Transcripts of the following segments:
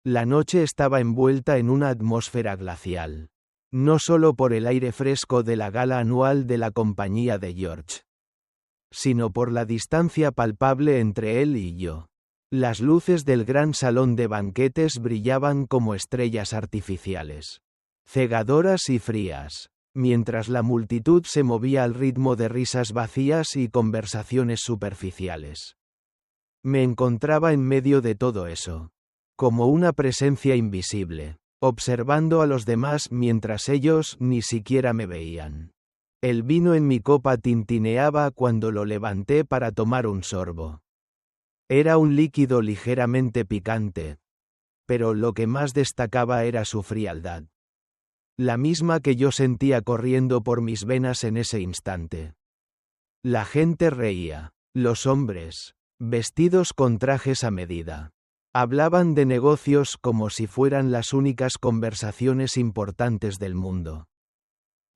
La noche estaba envuelta en una atmósfera glacial. No solo por el aire fresco de la gala anual de la compañía de George, sino por la distancia palpable entre él y yo. Las luces del gran salón de banquetes brillaban como estrellas artificiales, cegadoras y frías, mientras la multitud se movía al ritmo de risas vacías y conversaciones superficiales. Me encontraba en medio de todo eso, como una presencia invisible, observando a los demás mientras ellos ni siquiera me veían. El vino en mi copa tintineaba cuando lo levanté para tomar un sorbo. Era un líquido ligeramente picante, pero lo que más destacaba era su frialdad. La misma que yo sentía corriendo por mis venas en ese instante. La gente reía, los hombres, vestidos con trajes a medida, hablaban de negocios como si fueran las únicas conversaciones importantes del mundo.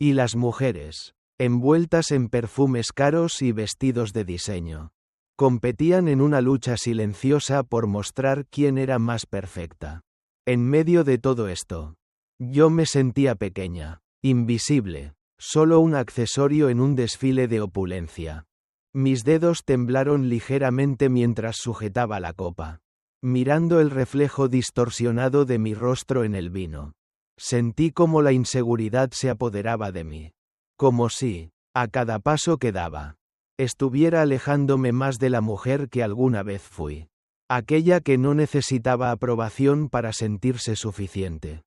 Y las mujeres, envueltas en perfumes caros y vestidos de diseño, competían en una lucha silenciosa por mostrar quién era más perfecta. En medio de todo esto, yo me sentía pequeña, invisible, solo un accesorio en un desfile de opulencia. Mis dedos temblaron ligeramente mientras sujetaba la copa, mirando el reflejo distorsionado de mi rostro en el vino. Sentí como la inseguridad se apoderaba de mí. Como si, a cada paso que daba, estuviera alejándome más de la mujer que alguna vez fui. Aquella que no necesitaba aprobación para sentirse suficiente.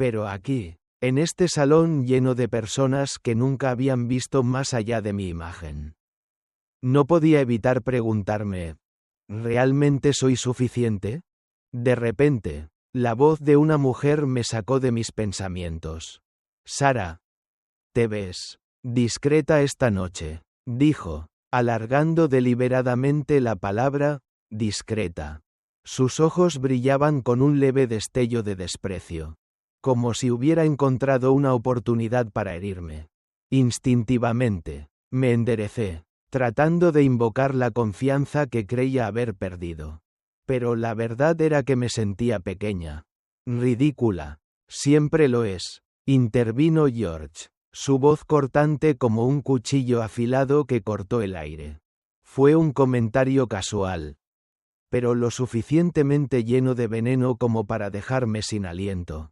Pero aquí, en este salón lleno de personas que nunca habían visto más allá de mi imagen, no podía evitar preguntarme, ¿realmente soy suficiente? De repente, la voz de una mujer me sacó de mis pensamientos. Sara, te ves discreta esta noche, dijo, alargando deliberadamente la palabra, discreta. Sus ojos brillaban con un leve destello de desprecio, como si hubiera encontrado una oportunidad para herirme. Instintivamente, me enderecé, tratando de invocar la confianza que creía haber perdido. Pero la verdad era que me sentía pequeña. Ridícula. Siempre lo es, intervino George, su voz cortante como un cuchillo afilado que cortó el aire. Fue un comentario casual, pero lo suficientemente lleno de veneno como para dejarme sin aliento.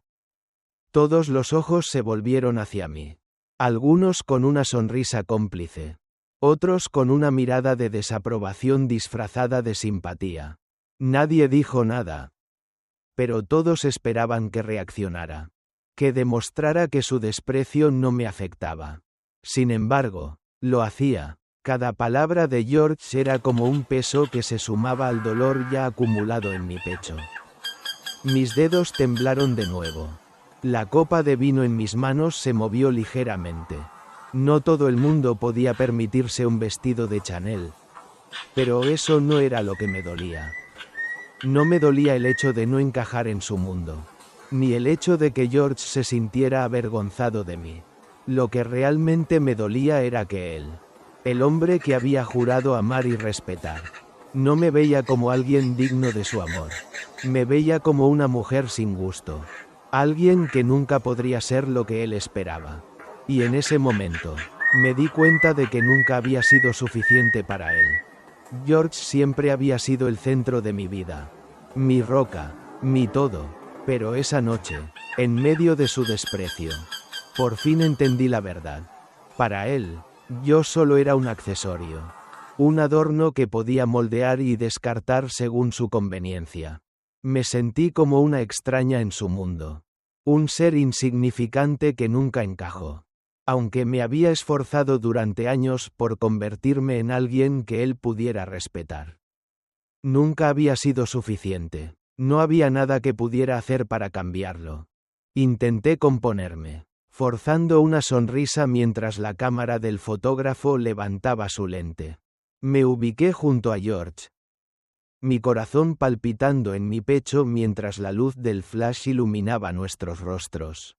Todos los ojos se volvieron hacia mí. Algunos con una sonrisa cómplice. Otros con una mirada de desaprobación disfrazada de simpatía. Nadie dijo nada. Pero todos esperaban que reaccionara. Que demostrara que su desprecio no me afectaba. Sin embargo, lo hacía. Cada palabra de George era como un peso que se sumaba al dolor ya acumulado en mi pecho. Mis dedos temblaron de nuevo. La copa de vino en mis manos se movió ligeramente. No todo el mundo podía permitirse un vestido de Chanel. Pero eso no era lo que me dolía. No me dolía el hecho de no encajar en su mundo, ni el hecho de que George se sintiera avergonzado de mí. Lo que realmente me dolía era que él, el hombre que había jurado amar y respetar, no me veía como alguien digno de su amor. Me veía como una mujer sin gusto. Alguien que nunca podría ser lo que él esperaba. Y en ese momento, me di cuenta de que nunca había sido suficiente para él. George siempre había sido el centro de mi vida. Mi roca, mi todo. Pero esa noche, en medio de su desprecio, por fin entendí la verdad. Para él, yo solo era un accesorio. Un adorno que podía moldear y descartar según su conveniencia. Me sentí como una extraña en su mundo. Un ser insignificante que nunca encajó. Aunque me había esforzado durante años por convertirme en alguien que él pudiera respetar. Nunca había sido suficiente. No había nada que pudiera hacer para cambiarlo. Intenté componerme, forzando una sonrisa mientras la cámara del fotógrafo levantaba su lente. Me ubiqué junto a George, mi corazón palpitando en mi pecho mientras la luz del flash iluminaba nuestros rostros.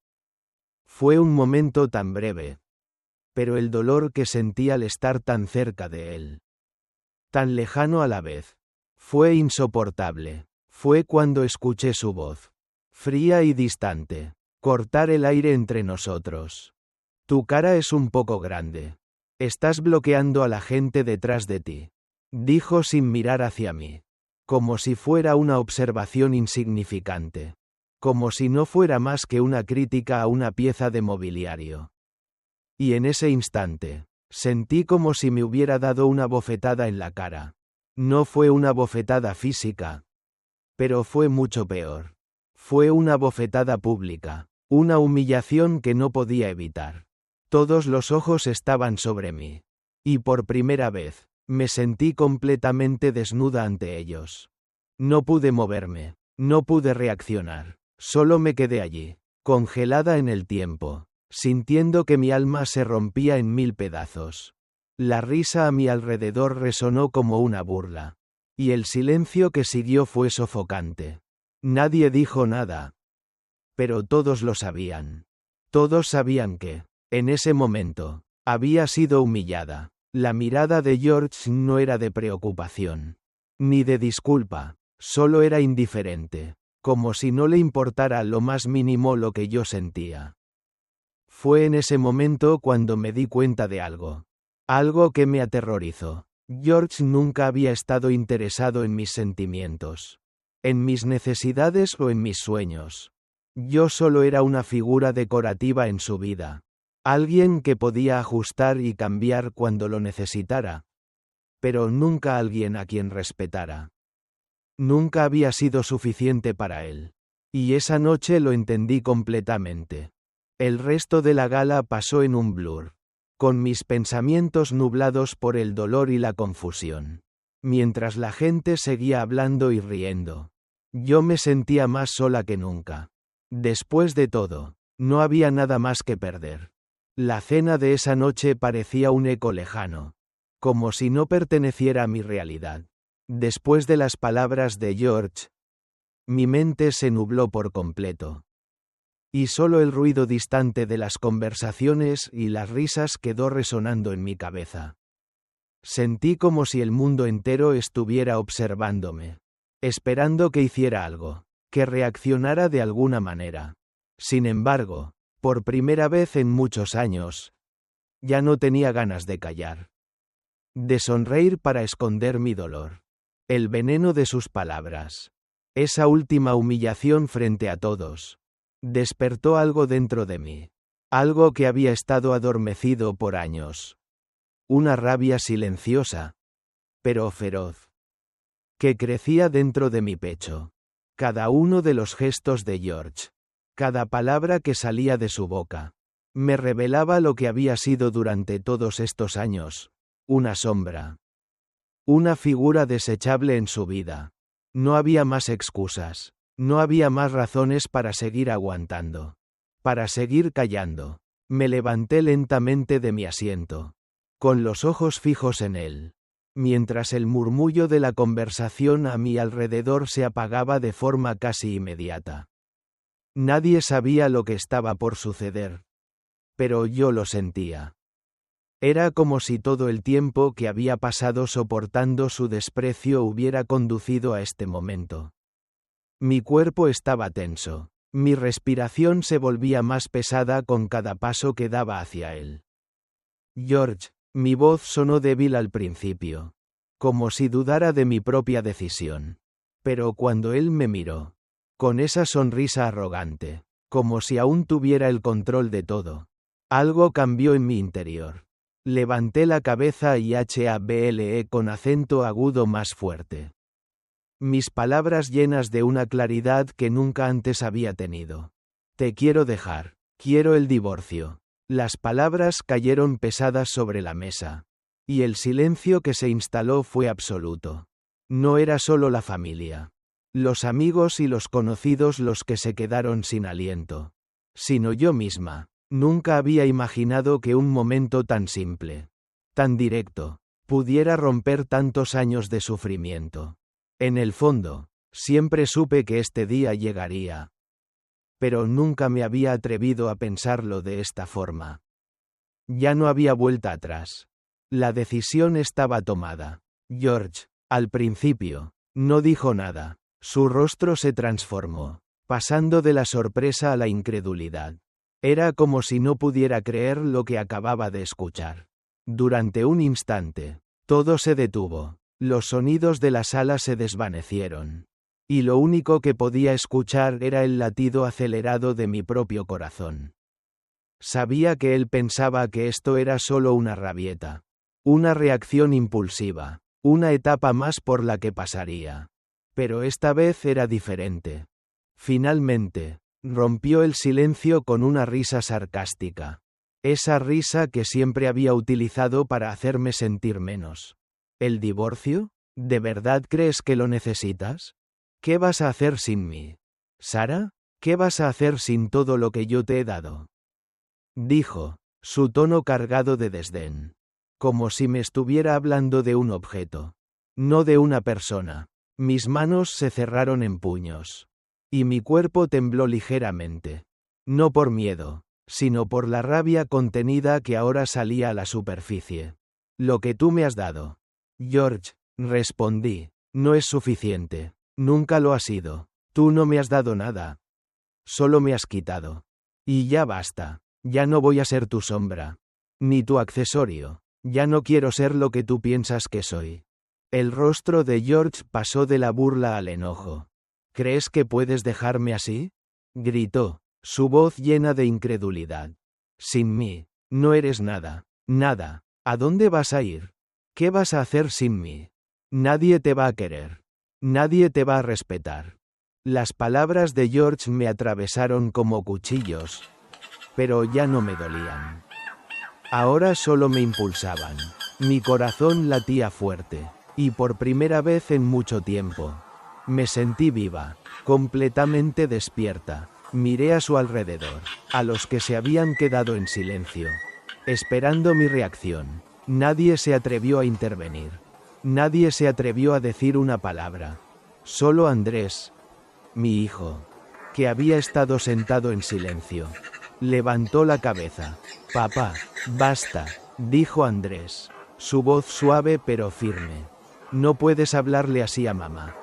Fue un momento tan breve, pero el dolor que sentí al estar tan cerca de él, tan lejano a la vez, fue insoportable. Fue cuando escuché su voz. fría y distante. Cortar el aire entre nosotros. Tu cara es un poco grande. Estás bloqueando a la gente detrás de ti, dijo sin mirar hacia mí. Como si fuera una observación insignificante. Como si no fuera más que una crítica a una pieza de mobiliario. Y en ese instante, sentí como si me hubiera dado una bofetada en la cara. No fue una bofetada física. Pero fue mucho peor. Fue una bofetada pública. Una humillación que no podía evitar. Todos los ojos estaban sobre mí. Y por primera vez, me sentí completamente desnuda ante ellos. No pude moverme. No pude reaccionar. Solo me quedé allí, congelada en el tiempo, sintiendo que mi alma se rompía en 1000 pedazos. La risa a mi alrededor resonó como una burla. Y el silencio que siguió fue sofocante. Nadie dijo nada. Pero todos lo sabían. Todos sabían que, en ese momento, había sido humillada. La mirada de George no era de preocupación. Ni de disculpa, solo era indiferente. Como si no le importara lo más mínimo lo que yo sentía. Fue en ese momento cuando me di cuenta de algo. Algo que me aterrorizó. George nunca había estado interesado en mis sentimientos. En mis necesidades o en mis sueños. Yo solo era una figura decorativa en su vida. Alguien que podía ajustar y cambiar cuando lo necesitara. Pero nunca alguien a quien respetara. Nunca había sido suficiente para él. Y esa noche lo entendí completamente. El resto de la gala pasó en un blur. Con mis pensamientos nublados por el dolor y la confusión. Mientras la gente seguía hablando y riendo. Yo me sentía más sola que nunca. Después de todo, no había nada más que perder. La cena de esa noche parecía un eco lejano. Como si no perteneciera a mi realidad. Después de las palabras de George, mi mente se nubló por completo. Y solo el ruido distante de las conversaciones y las risas quedó resonando en mi cabeza. Sentí como si el mundo entero estuviera observándome, esperando que hiciera algo, que reaccionara de alguna manera. Sin embargo, por primera vez en muchos años, ya no tenía ganas de callar. De sonreír para esconder mi dolor. El veneno de sus palabras. Esa última humillación frente a todos. Despertó algo dentro de mí. Algo que había estado adormecido por años. Una rabia silenciosa, pero feroz. Que crecía dentro de mi pecho. Cada uno de los gestos de George. Cada palabra que salía de su boca. Me revelaba lo que había sido durante todos estos años. Una sombra. Una figura desechable en su vida. No había más excusas. No había más razones para seguir aguantando. Para seguir callando. Me levanté lentamente de mi asiento. Con los ojos fijos en él. Mientras el murmullo de la conversación a mi alrededor se apagaba de forma casi inmediata. Nadie sabía lo que estaba por suceder. Pero yo lo sentía. Era como si todo el tiempo que había pasado soportando su desprecio hubiera conducido a este momento. Mi cuerpo estaba tenso. Mi respiración se volvía más pesada con cada paso que daba hacia él. George, mi voz sonó débil al principio. Como si dudara de mi propia decisión. Pero cuando él me miró, con esa sonrisa arrogante, como si aún tuviera el control de todo, algo cambió en mi interior. Levanté la cabeza y hablé con acento agudo más fuerte. Mis palabras llenas de una claridad que nunca antes había tenido. Te quiero dejar, quiero el divorcio. Las palabras cayeron pesadas sobre la mesa. Y el silencio que se instaló fue absoluto. No era solo la familia. Los amigos y los conocidos los que se quedaron sin aliento. Sino yo misma. Nunca había imaginado que un momento tan simple, tan directo, pudiera romper tantos años de sufrimiento. En el fondo, siempre supe que este día llegaría. Pero nunca me había atrevido a pensarlo de esta forma. Ya no había vuelta atrás. La decisión estaba tomada. George, al principio, no dijo nada. Su rostro se transformó. pasando de la sorpresa a la incredulidad. Era como si no pudiera creer lo que acababa de escuchar. Durante un instante, todo se detuvo, los sonidos de la sala se desvanecieron. Y lo único que podía escuchar era el latido acelerado de mi propio corazón. Sabía que él pensaba que esto era solo una rabieta. Una reacción impulsiva. Una etapa más por la que pasaría. Pero esta vez era diferente. Finalmente, rompió el silencio con una risa sarcástica. Esa risa que siempre había utilizado para hacerme sentir menos. ¿El divorcio? ¿De verdad crees que lo necesitas? ¿Qué vas a hacer sin mí? ¿Sara? ¿Qué vas a hacer sin todo lo que yo te he dado? Dijo, su tono cargado de desdén. Como si me estuviera hablando de un objeto. No de una persona. Mis manos se cerraron en puños. Y mi cuerpo tembló ligeramente. No por miedo, sino por la rabia contenida que ahora salía a la superficie. Lo que tú me has dado. George, respondí, no es suficiente. Nunca lo ha sido. Tú no me has dado nada. Solo me has quitado. Y ya basta. Ya no voy a ser tu sombra. Ni tu accesorio. Ya no quiero ser lo que tú piensas que soy. El rostro de George pasó de la burla al enojo. ¿Crees que puedes dejarme así? Gritó, su voz llena de incredulidad. Sin mí, no eres nada, nada. ¿A dónde vas a ir? ¿Qué vas a hacer sin mí? Nadie te va a querer. Nadie te va a respetar. Las palabras de George me atravesaron como cuchillos, pero ya no me dolían. Ahora solo me impulsaban. Mi corazón latía fuerte, y por primera vez en mucho tiempo. Me sentí viva, completamente despierta. Miré a su alrededor, a los que se habían quedado en silencio, esperando mi reacción. Nadie se atrevió a intervenir. Nadie se atrevió a decir una palabra. Solo Andrés, mi hijo, que había estado sentado en silencio. Levantó la cabeza. Papá, basta, dijo Andrés. Su voz suave pero firme. No puedes hablarle así a mamá.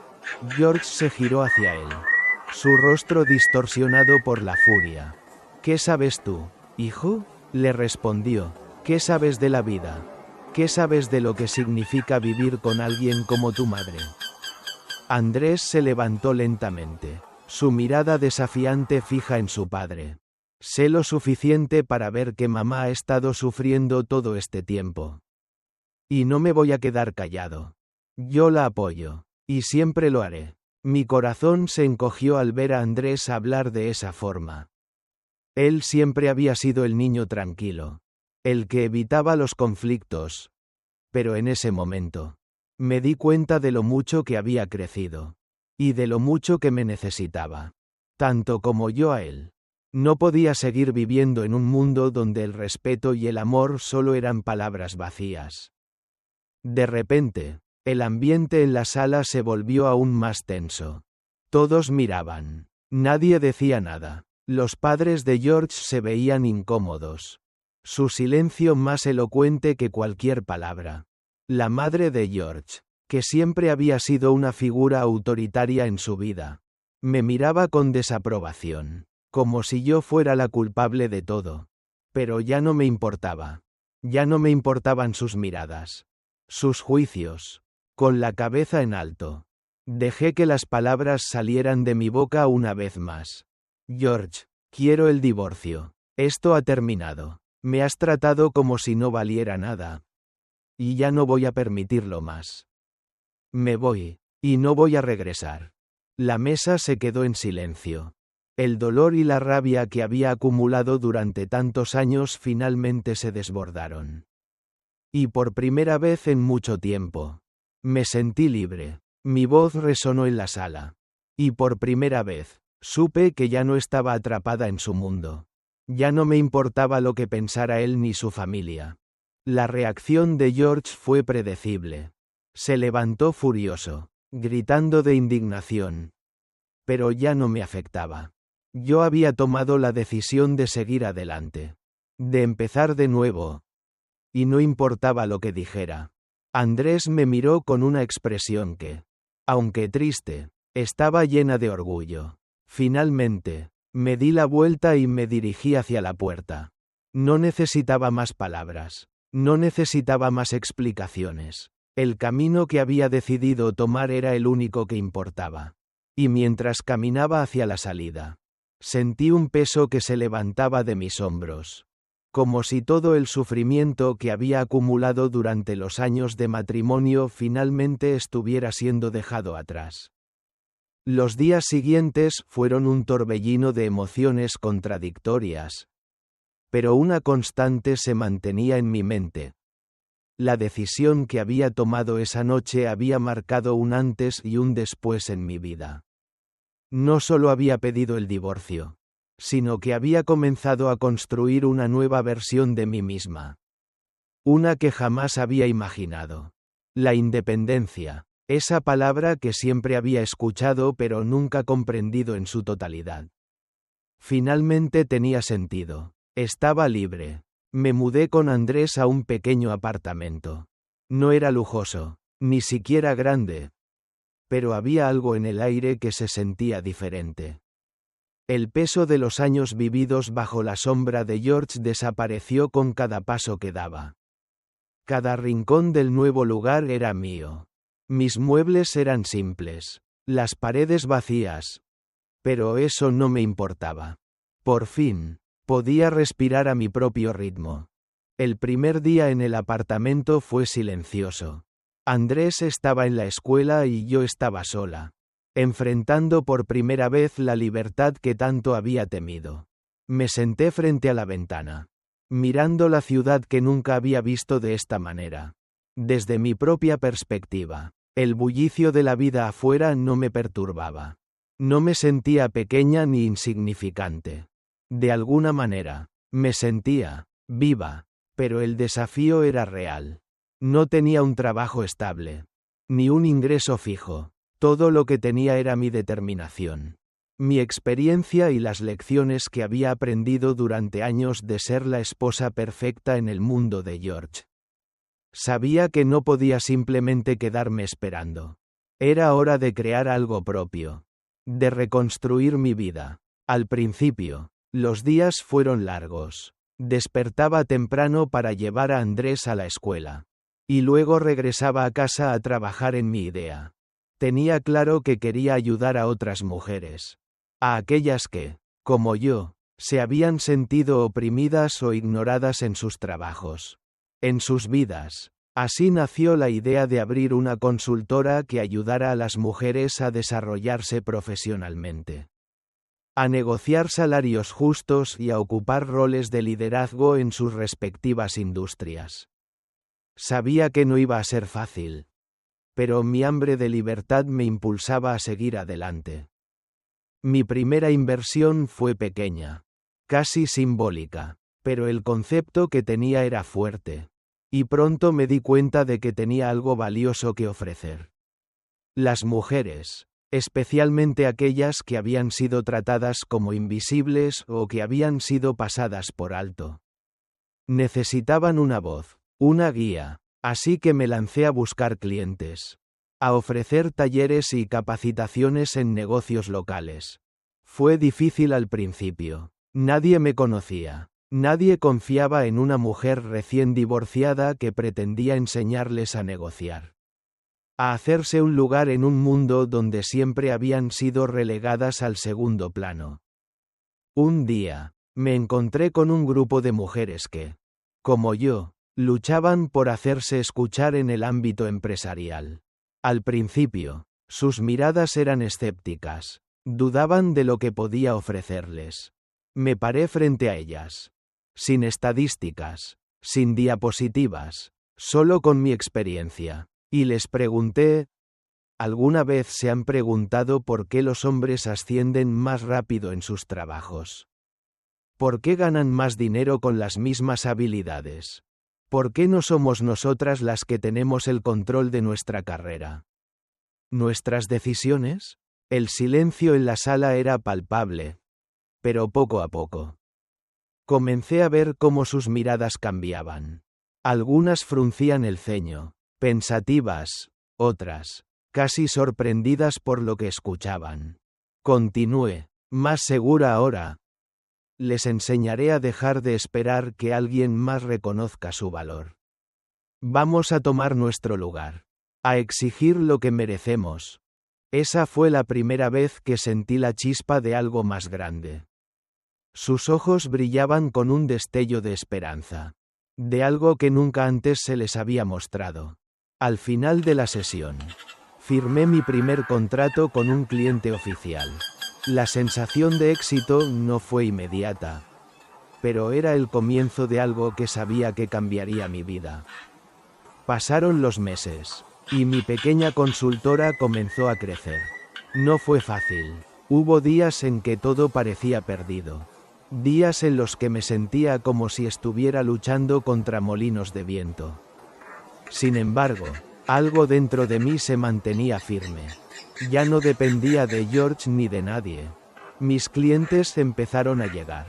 George se giró hacia él. Su rostro distorsionado por la furia. ¿Qué sabes tú, hijo? Le respondió. ¿Qué sabes de la vida? ¿Qué sabes de lo que significa vivir con alguien como tu madre? Andrés se levantó lentamente, su mirada desafiante fija en su padre. Sé lo suficiente para ver que mamá ha estado sufriendo todo este tiempo. Y no me voy a quedar callado. Yo la apoyo, y siempre lo haré. Mi corazón se encogió al ver a Andrés hablar de esa forma. Él siempre había sido el niño tranquilo, el que evitaba los conflictos. Pero en ese momento, me di cuenta de lo mucho que había crecido, y de lo mucho que me necesitaba, tanto como yo a él. No podía seguir viviendo en un mundo donde el respeto y el amor solo eran palabras vacías. De repente, el ambiente en la sala se volvió aún más tenso. Todos miraban. Nadie decía nada. Los padres de George se veían incómodos. Su silencio más elocuente que cualquier palabra. La madre de George, que siempre había sido una figura autoritaria en su vida, me miraba con desaprobación, como si yo fuera la culpable de todo. Pero ya no me importaba. Ya no me importaban sus miradas. Sus juicios. Con la cabeza en alto. Dejé que las palabras salieran de mi boca una vez más. George, quiero el divorcio. Esto ha terminado. Me has tratado como si no valiera nada. Y ya no voy a permitirlo más. Me voy, y no voy a regresar. La mesa se quedó en silencio. El dolor y la rabia que había acumulado durante tantos años finalmente se desbordaron. Y por primera vez en mucho tiempo, me sentí libre. Mi voz resonó en la sala. Y por primera vez, supe que ya no estaba atrapada en su mundo. Ya no me importaba lo que pensara él ni su familia. La reacción de George fue predecible. Se levantó furioso, gritando de indignación. Pero ya no me afectaba. Yo había tomado la decisión de seguir adelante. De empezar de nuevo. Y no importaba lo que dijera. Andrés me miró con una expresión que, aunque triste, estaba llena de orgullo. Finalmente, me di la vuelta y me dirigí hacia la puerta. No necesitaba más palabras. No necesitaba más explicaciones. El camino que había decidido tomar era el único que importaba. Y mientras caminaba hacia la salida, sentí un peso que se levantaba de mis hombros. Como si todo el sufrimiento que había acumulado durante los años de matrimonio finalmente estuviera siendo dejado atrás. Los días siguientes fueron un torbellino de emociones contradictorias. Pero una constante se mantenía en mi mente. La decisión que había tomado esa noche había marcado un antes y un después en mi vida. No solo había pedido el divorcio, sino que había comenzado a construir una nueva versión de mí misma. Una que jamás había imaginado. La independencia, esa palabra que siempre había escuchado pero nunca comprendido en su totalidad. Finalmente tenía sentido. Estaba libre. Me mudé con Andrés a un pequeño apartamento. No era lujoso, ni siquiera grande. Pero había algo en el aire que se sentía diferente. El peso de los años vividos bajo la sombra de George desapareció con cada paso que daba. Cada rincón del nuevo lugar era mío. Mis muebles eran simples, las paredes vacías. Pero eso no me importaba. Por fin, podía respirar a mi propio ritmo. El primer día en el apartamento fue silencioso. Andrés estaba en la escuela y yo estaba sola, enfrentando por primera vez la libertad que tanto había temido. Me senté frente a la ventana, mirando la ciudad que nunca había visto de esta manera. Desde mi propia perspectiva, el bullicio de la vida afuera no me perturbaba. No me sentía pequeña ni insignificante. De alguna manera, me sentía viva, pero el desafío era real. No tenía un trabajo estable, ni un ingreso fijo. Todo lo que tenía era mi determinación, mi experiencia y las lecciones que había aprendido durante años de ser la esposa perfecta en el mundo de George. Sabía que no podía simplemente quedarme esperando. Era hora de crear algo propio, de reconstruir mi vida. Al principio, los días fueron largos. Despertaba temprano para llevar a Andrés a la escuela. Y luego regresaba a casa a trabajar en mi idea. Tenía claro que quería ayudar a otras mujeres. A aquellas que, como yo, se habían sentido oprimidas o ignoradas en sus trabajos. En sus vidas. Así nació la idea de abrir una consultora que ayudara a las mujeres a desarrollarse profesionalmente, a negociar salarios justos y a ocupar roles de liderazgo en sus respectivas industrias. Sabía que no iba a ser fácil, pero mi hambre de libertad me impulsaba a seguir adelante. Mi primera inversión fue pequeña, casi simbólica, pero el concepto que tenía era fuerte, y pronto me di cuenta de que tenía algo valioso que ofrecer. Las mujeres, especialmente aquellas que habían sido tratadas como invisibles o que habían sido pasadas por alto, necesitaban una voz, una guía, así que me lancé a buscar clientes, a ofrecer talleres y capacitaciones en negocios locales. Fue difícil al principio. Nadie me conocía. Nadie confiaba en una mujer recién divorciada que pretendía enseñarles a negociar, a hacerse un lugar en un mundo donde siempre habían sido relegadas al segundo plano. Un día, me encontré con un grupo de mujeres que, como yo, luchaban por hacerse escuchar en el ámbito empresarial. Al principio, sus miradas eran escépticas, dudaban de lo que podía ofrecerles. Me paré frente a ellas. Sin estadísticas, sin diapositivas, solo con mi experiencia. Y les pregunté, ¿alguna vez se han preguntado por qué los hombres ascienden más rápido en sus trabajos? ¿Por qué ganan más dinero con las mismas habilidades? ¿Por qué no somos nosotras las que tenemos el control de nuestra carrera? ¿Nuestras decisiones? El silencio en la sala era palpable, pero poco a poco comencé a ver cómo sus miradas cambiaban. Algunas fruncían el ceño, pensativas, otras, casi sorprendidas por lo que escuchaban. Continué, Más segura ahora. Les enseñaré a dejar de esperar que alguien más reconozca su valor. Vamos a tomar nuestro lugar. A exigir lo que merecemos. Esa fue la primera vez que sentí la chispa de algo más grande. Sus ojos brillaban con un destello de esperanza. De algo que nunca antes se les había mostrado. Al final de la sesión, firmé mi primer contrato con un cliente oficial. La sensación de éxito no fue inmediata, pero era el comienzo de algo que sabía que cambiaría mi vida. Pasaron los meses, y mi pequeña consultora comenzó a crecer. No fue fácil. Hubo días en que todo parecía perdido. Días en los que me sentía como si estuviera luchando contra molinos de viento. Sin embargo, algo dentro de mí se mantenía firme. Ya no dependía de George ni de nadie. Mis clientes empezaron a llegar.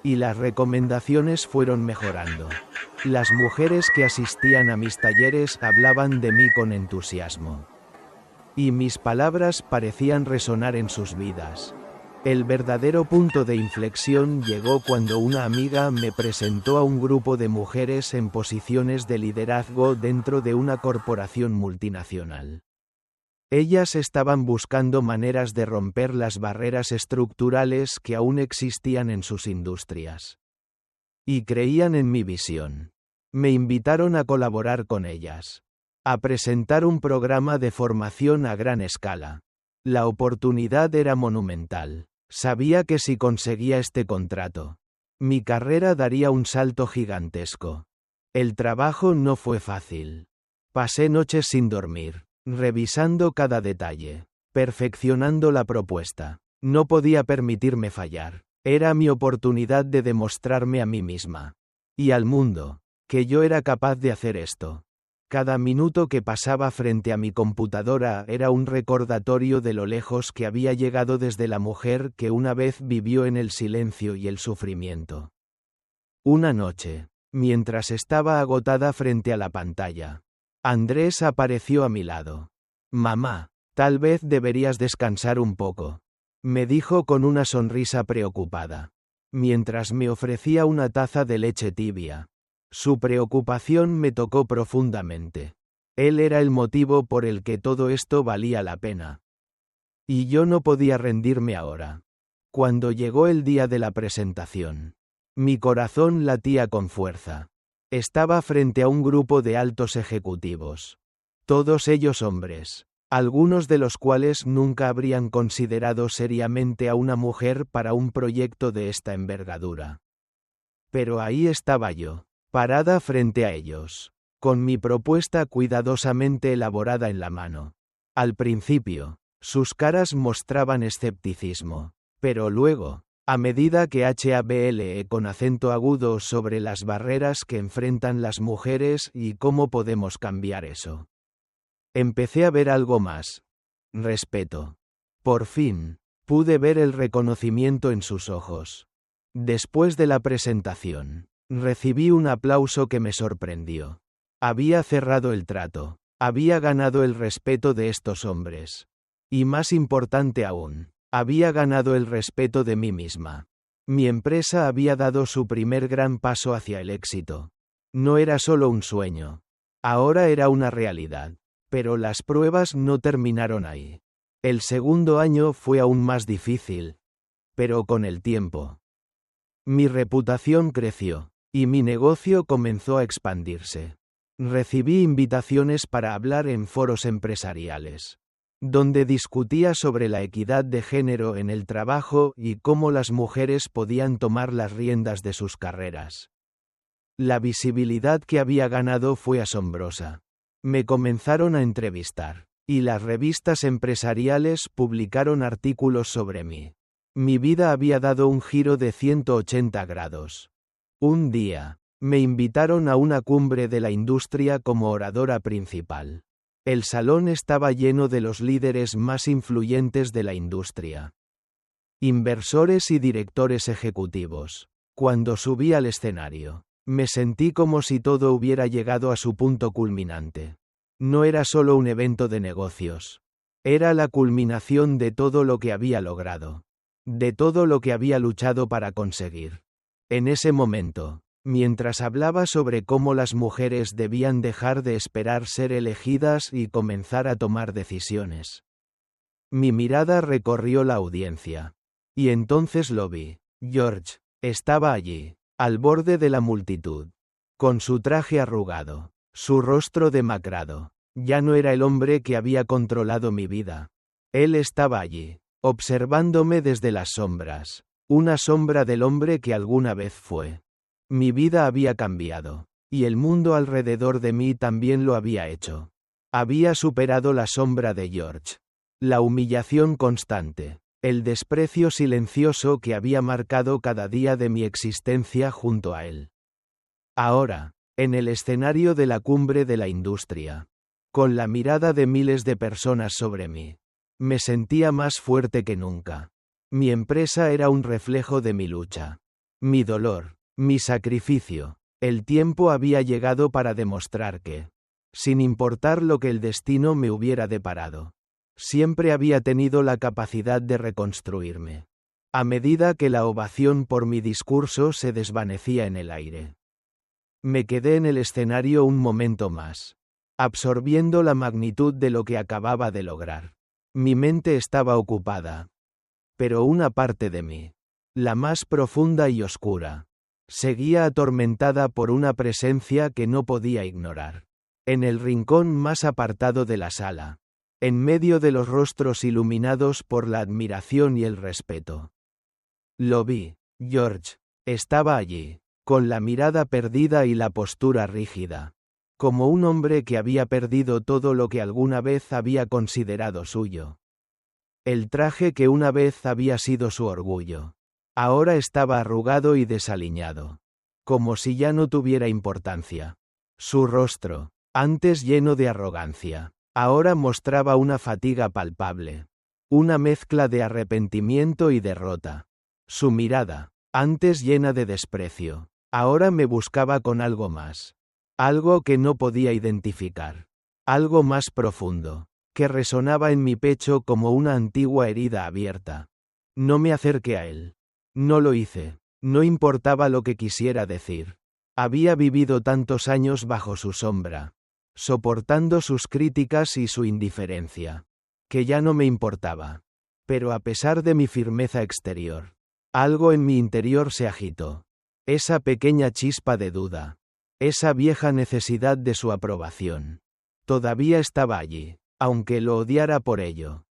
Y las recomendaciones fueron mejorando. Las mujeres que asistían a mis talleres hablaban de mí con entusiasmo. Y mis palabras parecían resonar en sus vidas. El verdadero punto de inflexión llegó cuando una amiga me presentó a un grupo de mujeres en posiciones de liderazgo dentro de una corporación multinacional. Ellas estaban buscando maneras de romper las barreras estructurales que aún existían en sus industrias. Y creían en mi visión. Me invitaron a colaborar con ellas. A presentar un programa de formación a gran escala. La oportunidad era monumental. Sabía que si conseguía este contrato, mi carrera daría un salto gigantesco. El trabajo no fue fácil. Pasé noches sin dormir, revisando cada detalle, perfeccionando la propuesta. No podía permitirme fallar. Era mi oportunidad de demostrarme a mí misma y al mundo que yo era capaz de hacer esto. Cada minuto que pasaba frente a mi computadora era un recordatorio de lo lejos que había llegado desde la mujer que una vez vivió en el silencio y el sufrimiento. Una noche, mientras estaba agotada frente a la pantalla, Andrés apareció a mi lado. «Mamá, tal vez deberías descansar un poco», me dijo con una sonrisa preocupada, mientras me ofrecía una taza de leche tibia. Su preocupación me tocó profundamente. Él era el motivo por el que todo esto valía la pena. Y yo no podía rendirme ahora. Cuando llegó el día de la presentación, mi corazón latía con fuerza. Estaba frente a un grupo de altos ejecutivos. Todos ellos hombres, algunos de los cuales nunca habrían considerado seriamente a una mujer para un proyecto de esta envergadura. Pero ahí estaba yo, parada frente a ellos, con mi propuesta cuidadosamente elaborada en la mano. Al principio, sus caras mostraban escepticismo, pero luego, a medida que hablé con acento agudo sobre las barreras que enfrentan las mujeres y cómo podemos cambiar eso, empecé a ver algo más. Respeto. Por fin, pude ver el reconocimiento en sus ojos. Después de la presentación, recibí un aplauso que me sorprendió. Había cerrado el trato. Había ganado el respeto de estos hombres. Y más importante aún, había ganado el respeto de mí misma. Mi empresa había dado su primer gran paso hacia el éxito. No era solo un sueño. Ahora era una realidad. Pero las pruebas no terminaron ahí. El segundo año fue aún más difícil. Pero con el tiempo, mi reputación creció. Y mi negocio comenzó a expandirse. Recibí invitaciones para hablar en foros empresariales, donde discutía sobre la equidad de género en el trabajo y cómo las mujeres podían tomar las riendas de sus carreras. La visibilidad que había ganado fue asombrosa. Me comenzaron a entrevistar, y las revistas empresariales publicaron artículos sobre mí. Mi vida había dado un giro de 180 grados. Un día, me invitaron a una cumbre de la industria como oradora principal. El salón estaba lleno de los líderes más influyentes de la industria. Inversores y directores ejecutivos. Cuando subí al escenario, me sentí como si todo hubiera llegado a su punto culminante. No era solo un evento de negocios. Era la culminación de todo lo que había logrado. de todo lo que había luchado para conseguir. En ese momento, mientras hablaba sobre cómo las mujeres debían dejar de esperar ser elegidas y comenzar a tomar decisiones, mi mirada recorrió la audiencia. Y entonces lo vi. George estaba allí, al borde de la multitud, con su traje arrugado, su rostro demacrado. Ya no era el hombre que había controlado mi vida. Él estaba allí, observándome desde las sombras, una sombra del hombre que alguna vez fue. Mi vida había cambiado, y el mundo alrededor de mí también lo había hecho. Había superado la sombra de George, la humillación constante, el desprecio silencioso que había marcado cada día de mi existencia junto a él. Ahora, en el escenario de la cumbre de la industria, con la mirada de miles de personas sobre mí, me sentía más fuerte que nunca. Mi empresa era un reflejo de mi lucha, mi dolor, mi sacrificio. El tiempo había llegado para demostrar que, sin importar lo que el destino me hubiera deparado, siempre había tenido la capacidad de reconstruirme. A medida que la ovación por mi discurso se desvanecía en el aire, me quedé en el escenario un momento más, absorbiendo la magnitud de lo que acababa de lograr. Mi mente estaba ocupada, pero una parte de mí, la más profunda y oscura, seguía atormentada por una presencia que no podía ignorar. En el rincón más apartado de la sala, en medio de los rostros iluminados por la admiración y el respeto, lo vi. George estaba allí, con la mirada perdida y la postura rígida, como un hombre que había perdido todo lo que alguna vez había considerado suyo. El traje que una vez había sido su orgullo, ahora estaba arrugado y desaliñado, como si ya no tuviera importancia. Su rostro, antes lleno de arrogancia, ahora mostraba una fatiga palpable, una mezcla de arrepentimiento y derrota. Su mirada, antes llena de desprecio, ahora me buscaba con algo más, algo que no podía identificar, algo más profundo, que resonaba en mi pecho como una antigua herida abierta. No me acerqué a él. No lo hice. No importaba lo que quisiera decir. Había vivido tantos años bajo su sombra, soportando sus críticas y su indiferencia, que ya no me importaba. Pero a pesar de mi firmeza exterior, algo en mi interior se agitó. Esa pequeña chispa de duda, esa vieja necesidad de su aprobación, todavía estaba allí, aunque lo odiara por ello.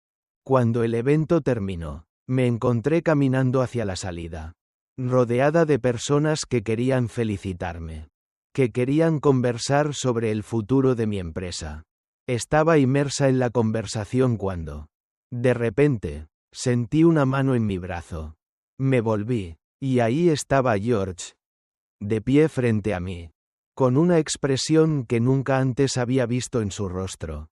Cuando el evento terminó, me encontré caminando hacia la salida, rodeada de personas que querían felicitarme, que querían conversar sobre el futuro de mi empresa. Estaba inmersa en la conversación cuando, de repente, sentí una mano en mi brazo. Me volví, y ahí estaba George, de pie frente a mí, con una expresión que nunca antes había visto en su rostro.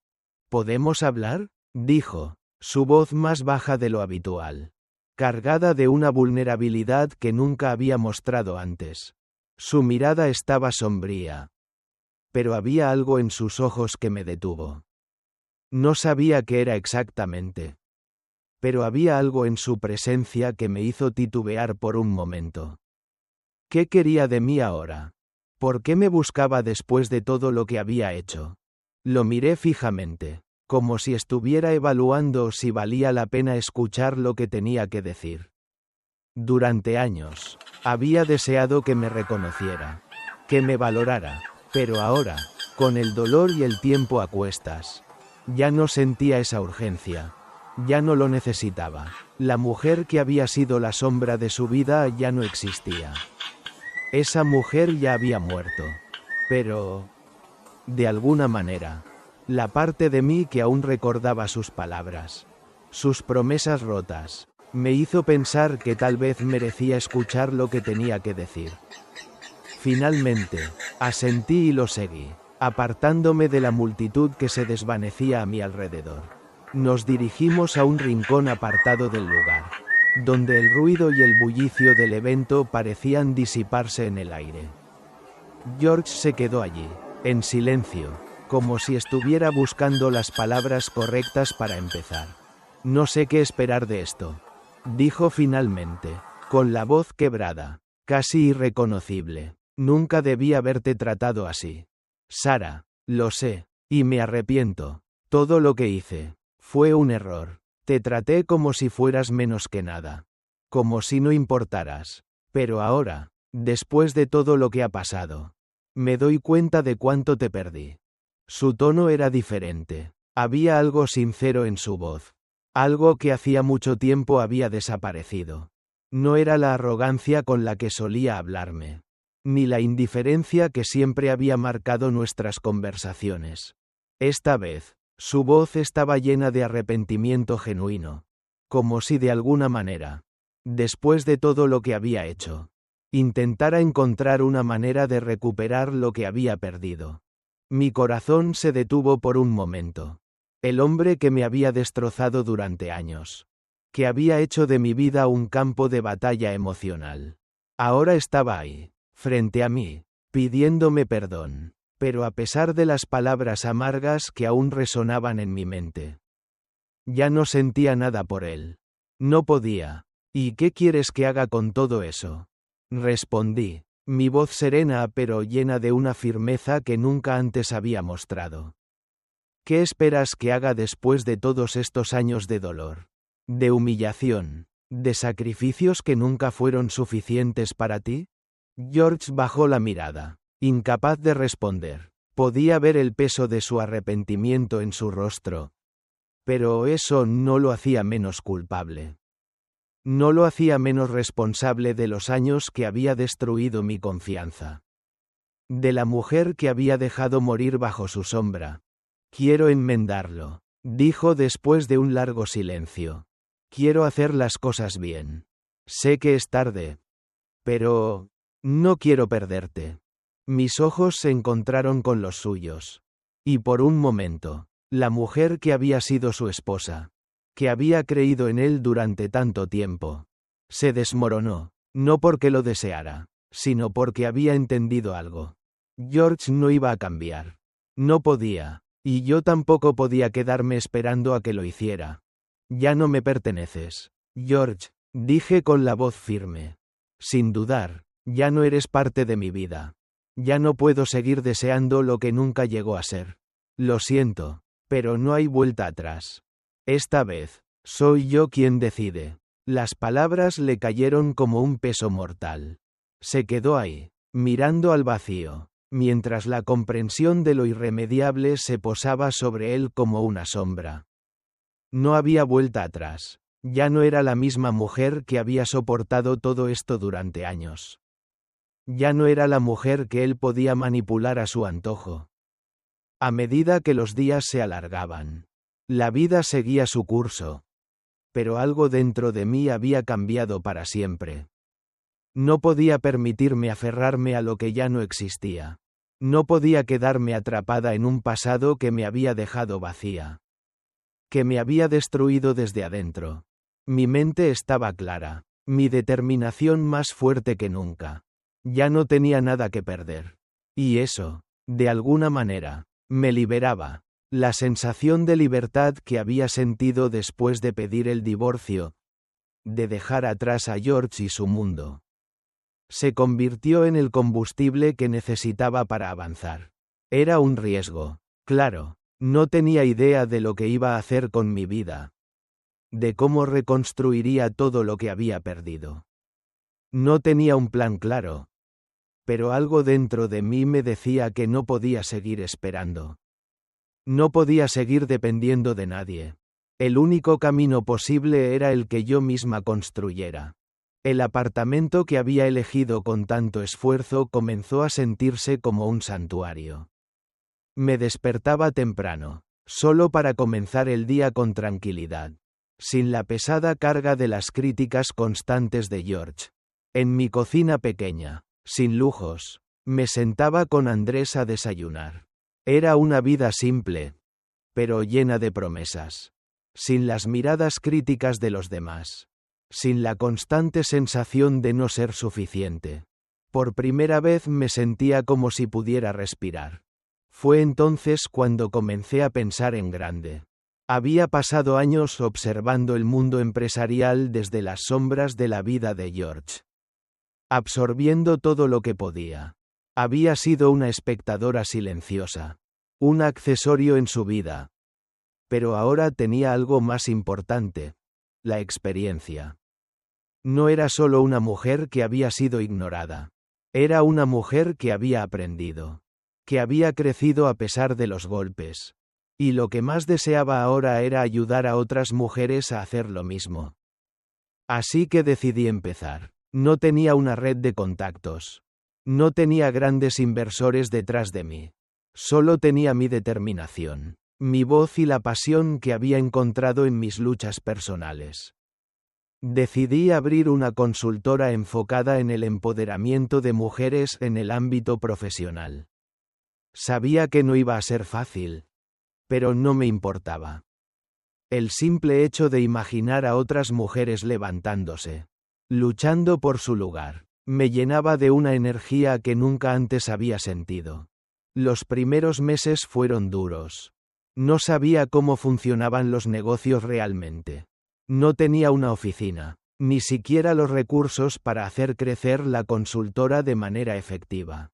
¿Podemos hablar?, dijo, su voz más baja de lo habitual, cargada de una vulnerabilidad que nunca había mostrado antes. Su mirada estaba sombría, pero había algo en sus ojos que me detuvo. No sabía qué era exactamente, pero había algo en su presencia que me hizo titubear por un momento. ¿Qué quería de mí ahora? ¿Por qué me buscaba después de todo lo que había hecho? Lo miré fijamente, como si estuviera evaluando si valía la pena escuchar lo que tenía que decir. Durante años, había deseado que me reconociera, que me valorara, pero ahora, con el dolor y el tiempo a cuestas, ya no sentía esa urgencia. Ya no lo necesitaba. La mujer que había sido la sombra de su vida ya no existía. Esa mujer ya había muerto. Pero, de alguna manera, la parte de mí que aún recordaba sus palabras, sus promesas rotas, me hizo pensar que tal vez merecía escuchar lo que tenía que decir. Finalmente, asentí y lo seguí, apartándome de la multitud que se desvanecía a mi alrededor. Nos dirigimos a un rincón apartado del lugar, donde el ruido y el bullicio del evento parecían disiparse en el aire. George se quedó allí, en silencio, como si estuviera buscando las palabras correctas para empezar. No sé qué esperar de esto, dijo finalmente, con la voz quebrada, casi irreconocible. Nunca debí haberte tratado así. Sara, lo sé, y me arrepiento. Todo lo que hice fue un error. Te traté como si fueras menos que nada. Como si no importaras. Pero ahora, después de todo lo que ha pasado, me doy cuenta de cuánto te perdí. Su tono era diferente. Había algo sincero en su voz. Algo que hacía mucho tiempo había desaparecido. No era la arrogancia con la que solía hablarme, ni la indiferencia que siempre había marcado nuestras conversaciones. Esta vez, su voz estaba llena de arrepentimiento genuino, como si de alguna manera, después de todo lo que había hecho, intentara encontrar una manera de recuperar lo que había perdido. Mi corazón se detuvo por un momento. El hombre que me había destrozado durante años, que había hecho de mi vida un campo de batalla emocional, ahora estaba ahí, frente a mí, pidiéndome perdón, pero a pesar de las palabras amargas que aún resonaban en mi mente, ya no sentía nada por él. No podía. ¿Y qué quieres que haga con todo eso? Respondí, mi voz serena pero llena de una firmeza que nunca antes había mostrado. ¿Qué esperas que haga después de todos estos años de dolor, de humillación, de sacrificios que nunca fueron suficientes para ti? George bajó la mirada, incapaz de responder. Podía ver el peso de su arrepentimiento en su rostro. Pero eso no lo hacía menos culpable. No lo hacía menos responsable de los años que había destruido mi confianza. De la mujer que había dejado morir bajo su sombra. Quiero enmendarlo, dijo después de un largo silencio. Quiero hacer las cosas bien. Sé que es tarde. Pero no quiero perderte. Mis ojos se encontraron con los suyos. Y por un momento, la mujer que había sido su esposa, que había creído en él durante tanto tiempo, se desmoronó, no porque lo deseara, sino porque había entendido algo. George no iba a cambiar. No podía. Y yo tampoco podía quedarme esperando a que lo hiciera. Ya no me perteneces, George, dije con la voz firme. Sin dudar, ya no eres parte de mi vida. Ya no puedo seguir deseando lo que nunca llegó a ser. Lo siento, pero no hay vuelta atrás. Esta vez, soy yo quien decide. Las palabras le cayeron como un peso mortal. Se quedó ahí, mirando al vacío, mientras la comprensión de lo irremediable se posaba sobre él como una sombra. No había vuelta atrás. Ya no era la misma mujer que había soportado todo esto durante años. Ya no era la mujer que él podía manipular a su antojo. A medida que los días se alargaban, la vida seguía su curso. Pero algo dentro de mí había cambiado para siempre. No podía permitirme aferrarme a lo que ya no existía. No podía quedarme atrapada en un pasado que me había dejado vacía. Que me había destruido desde adentro. Mi mente estaba clara, mi determinación más fuerte que nunca. Ya no tenía nada que perder. Y eso, de alguna manera, me liberaba. La sensación de libertad que había sentido después de pedir el divorcio, de dejar atrás a George y su mundo, se convirtió en el combustible que necesitaba para avanzar. Era un riesgo, claro, no tenía idea de lo que iba a hacer con mi vida, de cómo reconstruiría todo lo que había perdido. No tenía un plan claro, pero algo dentro de mí me decía que no podía seguir esperando. No podía seguir dependiendo de nadie. El único camino posible era el que yo misma construyera. El apartamento que había elegido con tanto esfuerzo comenzó a sentirse como un santuario. Me despertaba temprano, solo para comenzar el día con tranquilidad, sin la pesada carga de las críticas constantes de George. En mi cocina pequeña, sin lujos, me sentaba con Andrés a desayunar. Era una vida simple, pero llena de promesas. Sin las miradas críticas de los demás. Sin la constante sensación de no ser suficiente. Por primera vez me sentía como si pudiera respirar. Fue entonces cuando comencé a pensar en grande. Había pasado años observando el mundo empresarial desde las sombras de la vida de George. Absorbiendo todo lo que podía. Había sido una espectadora silenciosa. Un accesorio en su vida. Pero ahora tenía algo más importante. La experiencia. No era solo una mujer que había sido ignorada. Era una mujer que había aprendido. Que había crecido a pesar de los golpes. Y lo que más deseaba ahora era ayudar a otras mujeres a hacer lo mismo. Así que decidí empezar. No tenía una red de contactos. No tenía grandes inversores detrás de mí. Solo tenía mi determinación, mi voz y la pasión que había encontrado en mis luchas personales. Decidí abrir una consultora enfocada en el empoderamiento de mujeres en el ámbito profesional. Sabía que no iba a ser fácil. Pero no me importaba. El simple hecho de imaginar a otras mujeres levantándose, luchando por su lugar, me llenaba de una energía que nunca antes había sentido. Los primeros meses fueron duros. No sabía cómo funcionaban los negocios realmente. No tenía una oficina, ni siquiera los recursos para hacer crecer la consultora de manera efectiva.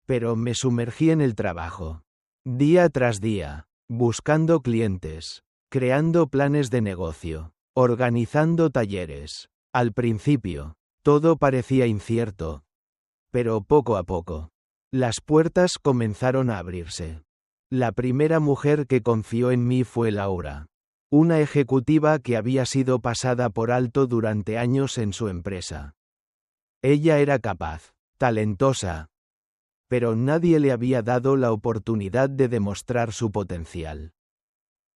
Pero me sumergí en el trabajo. Día tras día, buscando clientes, creando planes de negocio, organizando talleres. Al principio, todo parecía incierto. Pero poco a poco, las puertas comenzaron a abrirse. La primera mujer que confió en mí fue Laura, una ejecutiva que había sido pasada por alto durante años en su empresa. Ella era capaz, talentosa, pero nadie le había dado la oportunidad de demostrar su potencial.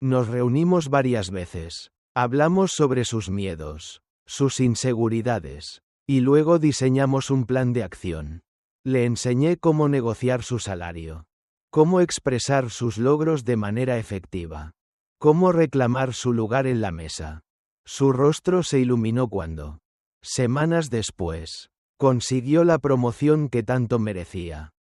Nos reunimos varias veces, hablamos sobre sus miedos, sus inseguridades, y luego diseñamos un plan de acción. Le enseñé cómo negociar su salario, cómo expresar sus logros de manera efectiva, cómo reclamar su lugar en la mesa. Su rostro se iluminó cuando, semanas después, consiguió la promoción que tanto merecía.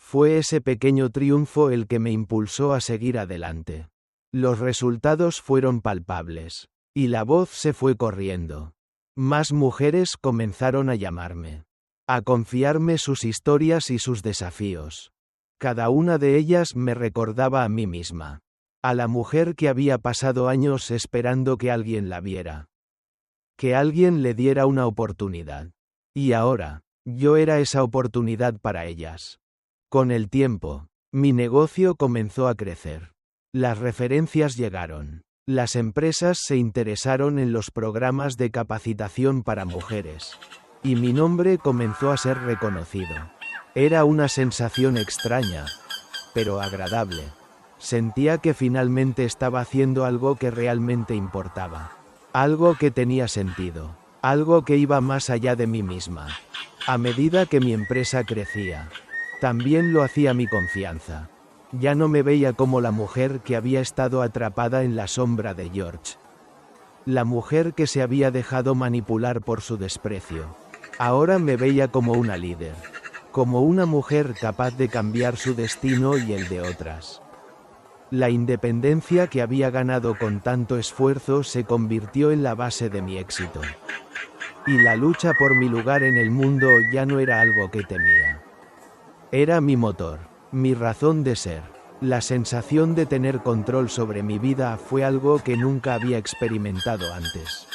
Fue ese pequeño triunfo el que me impulsó a seguir adelante. Los resultados fueron palpables, y la voz se fue corriendo. Más mujeres comenzaron a llamarme, a confiarme sus historias y sus desafíos. Cada una de ellas me recordaba a mí misma, a la mujer que había pasado años esperando que alguien la viera, que alguien le diera una oportunidad. Y ahora, yo era esa oportunidad para ellas. Con el tiempo, mi negocio comenzó a crecer. Las referencias llegaron. Las empresas se interesaron en los programas de capacitación para mujeres. Y mi nombre comenzó a ser reconocido. Era una sensación extraña, pero agradable. Sentía que finalmente estaba haciendo algo que realmente importaba. Algo que tenía sentido. Algo que iba más allá de mí misma. A medida que mi empresa crecía, también lo hacía mi confianza. Ya no me veía como la mujer que había estado atrapada en la sombra de George. La mujer que se había dejado manipular por su desprecio. Ahora me veía como una líder. Como una mujer capaz de cambiar su destino y el de otras. La independencia que había ganado con tanto esfuerzo se convirtió en la base de mi éxito. Y la lucha por mi lugar en el mundo ya no era algo que temía. Era mi motor, mi razón de ser. La sensación de tener control sobre mi vida fue algo que nunca había experimentado antes.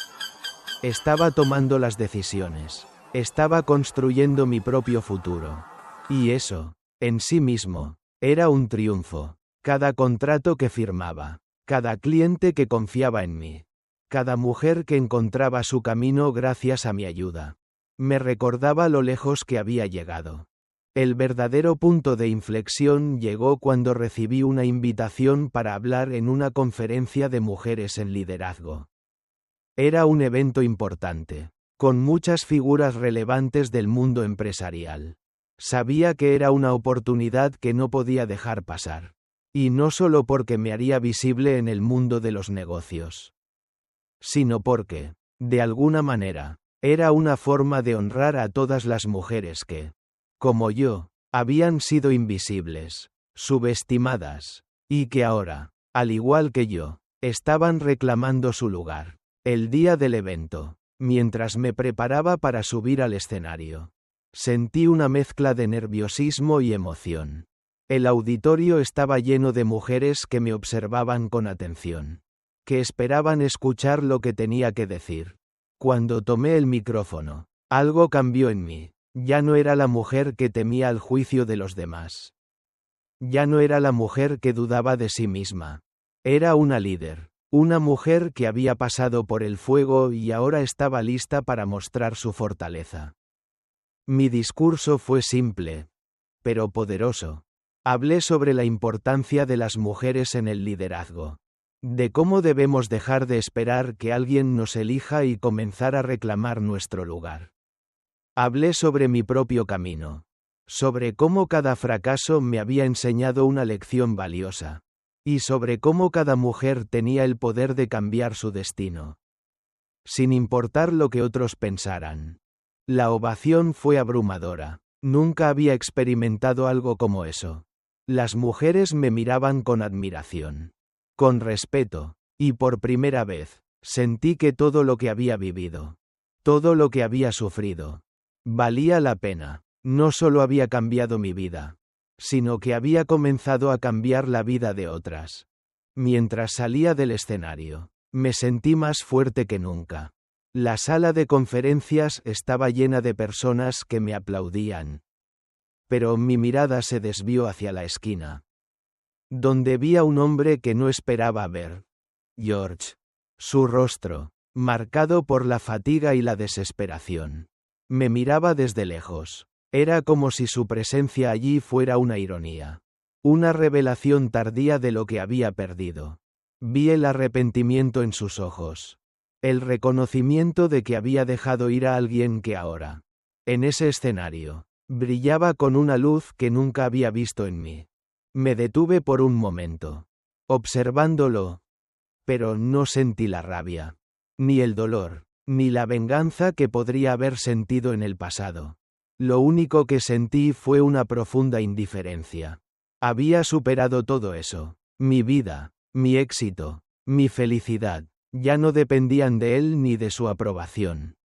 Estaba tomando las decisiones. Estaba construyendo mi propio futuro. Y eso, en sí mismo, era un triunfo. Cada contrato que firmaba, cada cliente que confiaba en mí, cada mujer que encontraba su camino gracias a mi ayuda, me recordaba lo lejos que había llegado. El verdadero punto de inflexión llegó cuando recibí una invitación para hablar en una conferencia de mujeres en liderazgo. Era un evento importante, con muchas figuras relevantes del mundo empresarial. Sabía que era una oportunidad que no podía dejar pasar. Y no solo porque me haría visible en el mundo de los negocios, sino porque, de alguna manera, era una forma de honrar a todas las mujeres que, como yo, habían sido invisibles, subestimadas, y que ahora, al igual que yo, Estaban reclamando su lugar. El día del evento. Mientras me preparaba para subir al escenario. Sentí una mezcla de nerviosismo y emoción. El auditorio estaba lleno de mujeres que me observaban con atención. Que esperaban escuchar lo que tenía que decir. Cuando tomé el micrófono, algo cambió en mí. Ya no era la mujer que temía el juicio de los demás. Ya no era la mujer que dudaba de sí misma. Era una líder. Una mujer que había pasado por el fuego y ahora estaba lista para mostrar su fortaleza. Mi discurso fue simple, pero poderoso. Hablé sobre la importancia de las mujeres en el liderazgo. De cómo debemos dejar de esperar que alguien nos elija y comenzar a reclamar nuestro lugar. Hablé sobre mi propio camino. Sobre cómo cada fracaso me había enseñado una lección valiosa. Y sobre cómo cada mujer tenía el poder de cambiar su destino. Sin importar lo que otros pensaran. La ovación fue abrumadora. Nunca había experimentado algo como eso. Las mujeres me miraban con admiración. Con respeto. Y por primera vez, sentí que todo lo que había vivido. Todo lo que había sufrido. Valía la pena. No solo había cambiado mi vida, sino que había comenzado a cambiar la vida de otras. Mientras salía del escenario, me sentí más fuerte que nunca. La sala de conferencias estaba llena de personas que me aplaudían. Pero mi mirada se desvió hacia la esquina, donde vi a un hombre que no esperaba ver. George. Su rostro, marcado por la fatiga y la desesperación, me miraba desde lejos. Era como si su presencia allí fuera una ironía. Una revelación tardía de lo que había perdido. Vi el arrepentimiento en sus ojos. El reconocimiento de que había dejado ir a alguien que ahora, en ese escenario, brillaba con una luz que nunca había visto en mí. Me detuve por un momento, observándolo, pero no sentí la rabia, ni el dolor, ni la venganza que podría haber sentido en el pasado. Lo único que sentí fue una profunda indiferencia. Había superado todo eso. Mi vida, mi éxito, mi felicidad, ya no dependían de él ni de su aprobación.